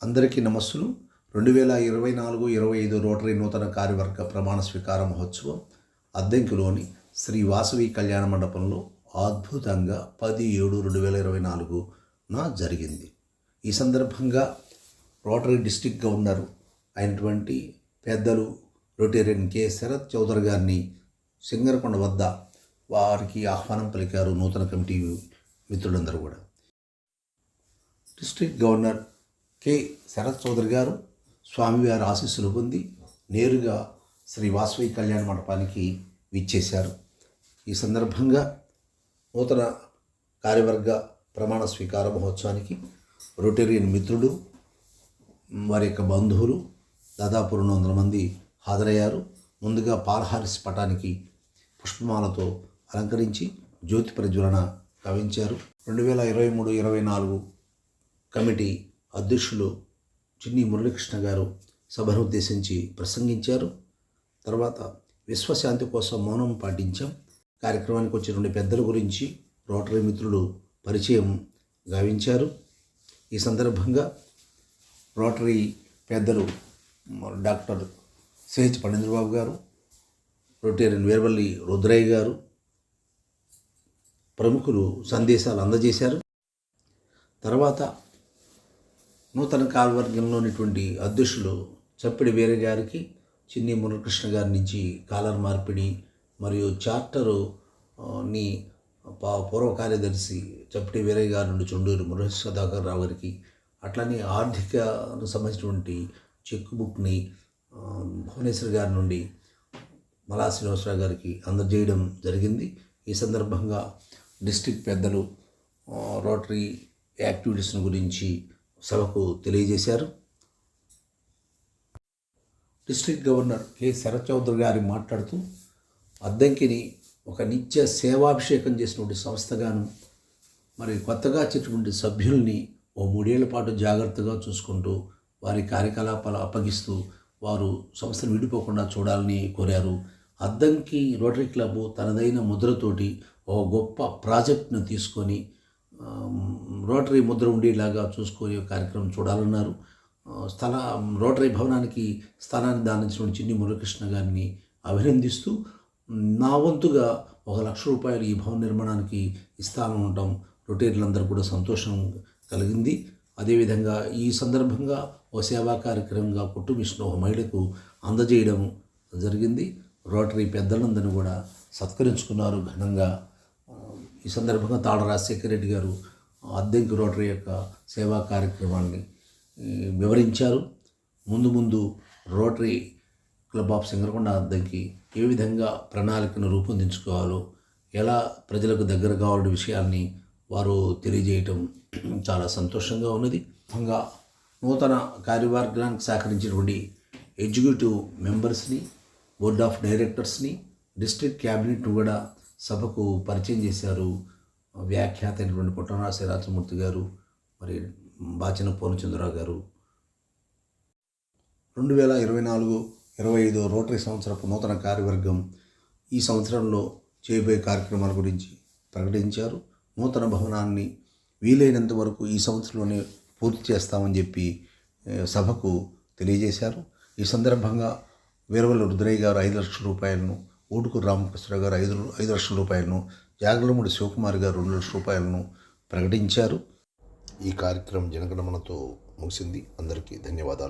అందరికీ నమస్సులు. 2024-25 రోటరీ నూతన కార్యవర్గ ప్రమాణ స్వీకార మహోత్సవం అద్దెంకిలోని శ్రీ వాసవి కళ్యాణ మండపంలో అద్భుతంగా 10/7/2024న జరిగింది. ఈ సందర్భంగా రోటరీ డిస్ట్రిక్ట్ గవర్నర్ అయినటువంటి పెద్దలు రొటేరియన్ కె శరత్ చౌదరి గారిని సింగరకొండ వద్ద వారికి ఆహ్వానం పలికారు నూతన కమిటీ మిత్రులందరూ కూడా. District governor K Sharat Chowdary గారు స్వామివారి ఆశీస్సులు పొంది నేరుగా శ్రీ వాసవి కళ్యాణ మండపానికి విచ్చేశారు. ఈ సందర్భంగా నూతన కార్యవర్గ ప్రమాణ స్వీకార మహోత్సవానికి రొటేరియన్ మిత్రులు, వారి యొక్క బంధువులు దాదాపు 200 మంది హాజరయ్యారు. ముందుగా పాల్హారిస్ పటానికి పుష్పమాలతో అలంకరించి జ్యోతి ప్రజ్వలన గావించారు. 2023-24 కమిటీ అధ్యక్షులు చిన్ని మురళీకృష్ణ గారు సభను ఉద్దేశించి ప్రసంగించారు. తర్వాత విశ్వశాంతి కోసం మౌనం పాటించాం కార్యక్రమానికి వచ్చిన 2 పెద్దల గురించి రోటరీ మిత్రులు పరిచయం గావించారు. ఈ సందర్భంగా రోటరీ పెద్దలు డాక్టర్ సిహెచ్ పండేంద్రబాబు గారు, రొటేరియన్ వీరవల్లి రుద్రయ్య గారు ప్రముఖులు సందేశాలు అందజేశారు. తర్వాత నూతన కార్యవర్గంలోనిటువంటి అధ్యక్షులు చప్పిడి వీర గారికి చిన్ని మురళీకృష్ణ గారి నుంచి కాలర్ మార్పిడి మరియు చార్టరు ని పూర్వ కార్యదర్శి చప్పిడి వీరయ్య గారి నుండి చుండూరు మురళీ సుధాకర్ రావు గారికి, అట్లనే ఆర్థికకు సంబంధించినటువంటి చెక్ బుక్ని భువనేశ్వర్ గారి నుండి మలా శ్రీనివాసరావు గారికి అందజేయడం జరిగింది. ఈ సందర్భంగా డిస్ట్రిక్ట్ పెద్దలు రోటరీ యాక్టివిటీస్ను గురించి సభకు తెలియజేశారు. District governor K Sharat Chowdary గారు మాట్లాడుతూ అద్దంకిని ఒక నిత్య సేవాభిషేకం చేసినటువంటి సంస్థగాను, మరి కొత్తగా వచ్చేటువంటి సభ్యుల్ని ఓ 3 ఏళ్ల పాటు జాగ్రత్తగా చూసుకుంటూ వారి కార్యకలాపాలు అప్పగిస్తూ వారు సంస్థను విడిపోకుండా చూడాలని కోరారు. అద్దంకి రోటరీ క్లబ్ తనదైన ముద్రతోటి ఓ గొప్ప ప్రాజెక్ట్ను తీసుకొని రోటరీ ముద్ర ఉండేలాగా చూసుకొని కార్యక్రమం చూడాలన్నారు. రోటరీ భవనానికి స్థలాన్ని దానించిన చిన్ని మురళీకృష్ణ గారిని అభినందిస్తూ నా వంతుగా ₹1,00,000 ఈ భవన నిర్మాణానికి ఇస్తాను ఉండటం రొటేరియన్లందరూ కూడా సంతోషం కలిగింది. అదేవిధంగా ఈ సందర్భంగా ఓ సేవా కార్యక్రమంగా కుట్టు మిషన్ ఒక మహిళకు అందజేయడం జరిగింది. రోటరీ పెద్దలందరినీ కూడా సత్కరించుకున్నారు ఘనంగా. ఈ సందర్భంగా తాళ రాజశేఖర రెడ్డి గారు అద్దెంకి రోటరీ యొక్క సేవా కార్యక్రమాన్ని వివరించారు. ముందు rotary club of Singarakonda Addanki ఏ విధంగా ప్రణాళికను రూపొందించుకోవాలో, ఎలా ప్రజలకు దగ్గర కావాలనే విషయాన్ని వారు తెలియజేయటం చాలా సంతోషంగా ఉన్నది. ముఖ్యంగా నూతన కార్యవర్గానికి సహకరించినటువంటి ఎగ్జిక్యూటివ్ మెంబర్స్ని, బోర్డ్ ఆఫ్ డైరెక్టర్స్ని, డిస్ట్రిక్ట్ క్యాబినెట్ను కూడా సభకు పరిచయం చేశారు. వ్యాఖ్యాత అయినటువంటి పుట్టన శ్రీరాజమూర్తి గారు, మరి బాచిన పూర్ణచంద్రరావు గారు. 2024-25 రోటరీ సంవత్సరపు నూతన కార్యవర్గం ఈ సంవత్సరంలో చేయబోయే కార్యక్రమాల గురించి ప్రకటించారు. నూతన భవనాన్ని వీలైనంత వరకు ఈ సంవత్సరంలోనే పూర్తి చేస్తామని చెప్పి సభకు తెలియజేశారు. ఈ సందర్భంగా వీరవల్లి రుద్రయ్య గారు ₹5,00,000, ఊటుకూరు రామకృష్ణరావు గారు ₹5,00,000, జాగలమూడి శివకుమార్ గారు ₹2,00,000 ప్రకటించారు. ఈ కార్యక్రమం జనగణమనతో ముగిసింది. అందరికీ ధన్యవాదాలు.